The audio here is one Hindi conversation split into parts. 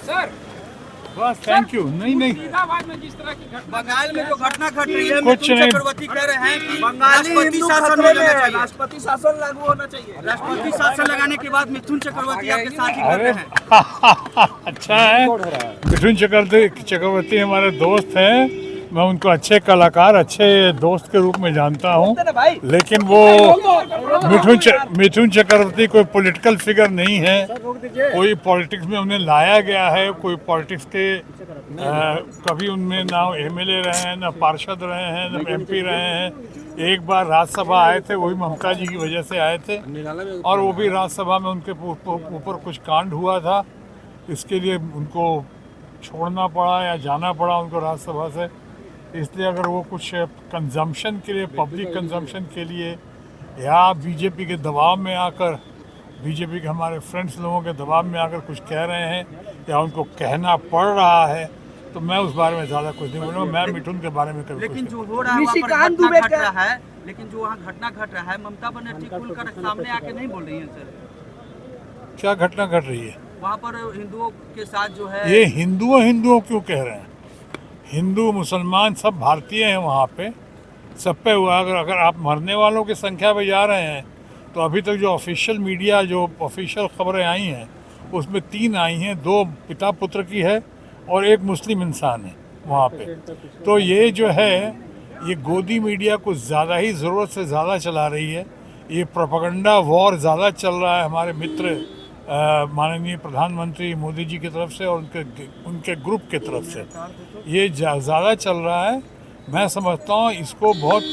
सर बस थैंक यू। नहीं नहीं, फरीदाबाद में जिस तरह की घटना बंगाल में जो घटना घट रही है, कुछ मिथुन नहीं। चक्रवर्ती कह रहे हैं कि बंगाली राष्ट्रपति हिंदू शासन खतरे हो में जाना है, चाहिए। राष्ट्रपति शासन लागू होना चाहिए। राष्ट्रपति शासन लगाने के बाद मिथुन चक्रवर्ती आपके साथ ही कर अरे रहे हैं। अच्छा है। मिथुन चक्रवर्ती हमारे दोस्त हैं। मैं उनको अच्छे कलाकार, अच्छे दोस्त के रूप में जानता हूँ। लेकिन वो मिथुन चक्रवर्ती कोई पॉलिटिकल फिगर नहीं है। कोई पॉलिटिक्स में उन्हें लाया गया है, कोई पॉलिटिक्स के कभी उनमें ना एमएलए रहे हैं, ना पार्षद रहे हैं, ना एमपी रहे हैं। एक बार राज्यसभा आए थे, वही ममता जी की वजह से आए थे, और वो भी राज्यसभा में उनके ऊपर कुछ कांड हुआ था, इसके लिए उनको छोड़ना पड़ा या जाना पड़ा उनको राज्यसभा से। इसलिए अगर वो कुछ कंजम्पशन के लिए, पब्लिक कंजम्पशन के लिए, या बीजेपी के दबाव में आकर, बीजेपी के हमारे फ्रेंड्स लोगों के दबाव में आकर कुछ कह रहे हैं या उनको कहना पड़ रहा है, तो मैं उस बारे में ज़्यादा कुछ नहीं बोलूँगा। मैं मिथुन के बारे में कभी लेकिन कुछ जो हो रहा है वहाँ पर घटना घट रहा है, लेकिन जो वहाँ घटना घट रहा है, ममता बनर्जी खुलकर सामने आके नहीं बोल रही है सर। क्या घटना घट रही है वहाँ पर हिंदुओं के साथ जो है, ये हिंदुओं क्यों कह रहे हैं? हिंदू मुसलमान सब भारतीय हैं वहाँ पे, सब पे हुआ। अगर आप मरने वालों की संख्या पे जा रहे हैं, तो अभी तक जो ऑफिशियल मीडिया, जो ऑफिशियल खबरें आई हैं, उसमें 3 आई हैं, 2 पिता पुत्र की है और 1 मुस्लिम इंसान है वहाँ पे। तो ये जो है, ये गोदी मीडिया कुछ ज़्यादा ही ज़रूरत से ज़्यादा चला रही है। ये प्रोपेगेंडा वॉर ज़्यादा चल रहा है हमारे मित्र माननीय प्रधानमंत्री मोदी जी की तरफ से और उनके ग्रुप की तरफ से। ये ज़्यादा चल रहा है। मैं समझता हूँ इसको बहुत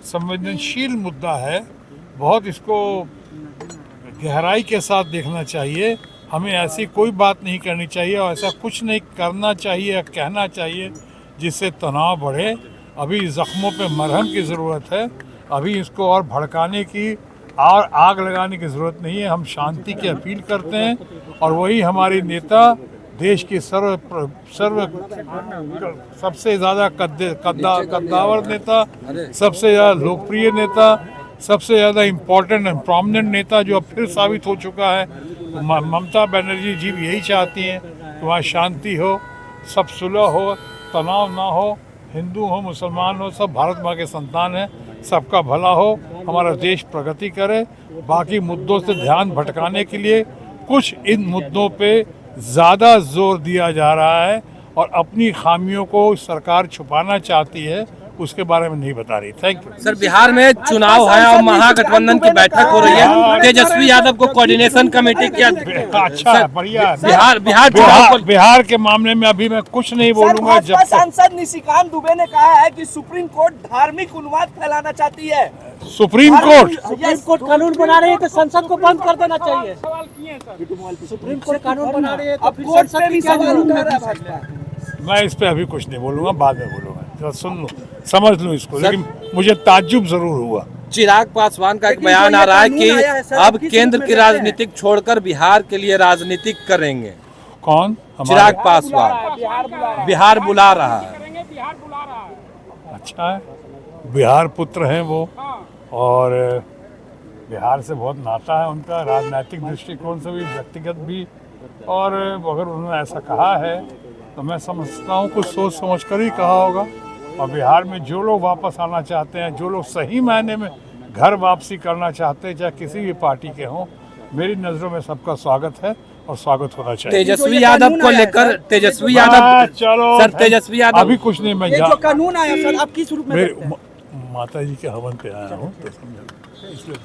संवेदनशील मुद्दा है, बहुत इसको गहराई के साथ देखना चाहिए। हमें ऐसी कोई बात नहीं करनी चाहिए और ऐसा कुछ नहीं करना चाहिए या कहना चाहिए जिससे तनाव बढ़े। अभी ज़ख्मों पे मरहम की ज़रूरत है, अभी इसको और भड़काने की और आग लगाने की ज़रूरत नहीं है। हम शांति की अपील करते हैं, और वही हमारी नेता, देश की सबसे ज़्यादा कद्दावर नेता, सबसे ज़्यादा लोकप्रिय नेता, सबसे ज़्यादा इम्पोर्टेंट एंड प्रोमिनेंट नेता जो अब फिर साबित हो चुका है, ममता बनर्जी जी भी यही चाहती हैं कि वहाँ शांति हो, सब सुलह हो, तनाव ना हो, हिंदू हो मुसलमान हो, सब भारत माँ के संतान हैं, सबका भला हो, हमारा देश प्रगति करे। बाकी मुद्दों से ध्यान भटकाने के लिए कुछ इन मुद्दों पे ज़्यादा जोर दिया जा रहा है, और अपनी खामियों को सरकार छुपाना चाहती है, उसके बारे में नहीं बता रही। Thank you sir. बिहार में चुनाव है और महागठबंधन की बैठक हो रही है। तेजस्वी यादव को कोऑर्डिनेशन कमेटी की अच्छा है, बढ़िया है। बिहार के मामले में अभी मैं कुछ नहीं बोलूंगा। जब सांसद निशिकांत दुबे ने कहा है कि सुप्रीम कोर्ट धार्मिक उन्माद फैलाना चाहती है। सुप्रीम कोर्ट कानून बना रही है तो संसद को बंद कर देना चाहिए। सवाल किए हैं सर। सुप्रीम कोर्ट कानून बना रही है तो फिर संसद की क्या जरूरत है? मैं इस पे अभी कुछ नहीं बोलूंगा, बाद में बोलूंगा। जरा सुन लो, समझ लो इसको। लेकिन मुझे ताज्जुब जरूर हुआ। चिराग पासवान का एक बयान आ रहा है कि अब केंद्र की राजनीतिक छोड़कर बिहार के लिए राजनीतिक करेंगे। कौन? चिराग पासवान बिहार बुला रहा है। करेंगे, बिहार बुला रहा है। अच्छा है, बिहार पुत्र हैं वो, और बिहार से बहुत नाता है उनका, राजनीतिक दृष्टिकोण से भी, व्यक्तिगत भी। और अगर उन्होंने ऐसा कहा है तो मैं समझता हूँ कुछ सोच समझ कर ही कहा होगा। और बिहार में जो लोग वापस आना चाहते हैं, जो लोग सही मायने में घर वापसी करना चाहते हैं, चाहे किसी भी पार्टी के हों, मेरी नज़रों में सबका स्वागत है और स्वागत होना चाहिए। तेजस्वी यादव को लेकर, तेजस्वी यादव, चलो सर तेजस्वी यादव अभी कुछ नहीं। मैं जो कानून आया सर, आप किस रूप में? माता जी के हवन पे आया हूँ, तो समझ इसलिए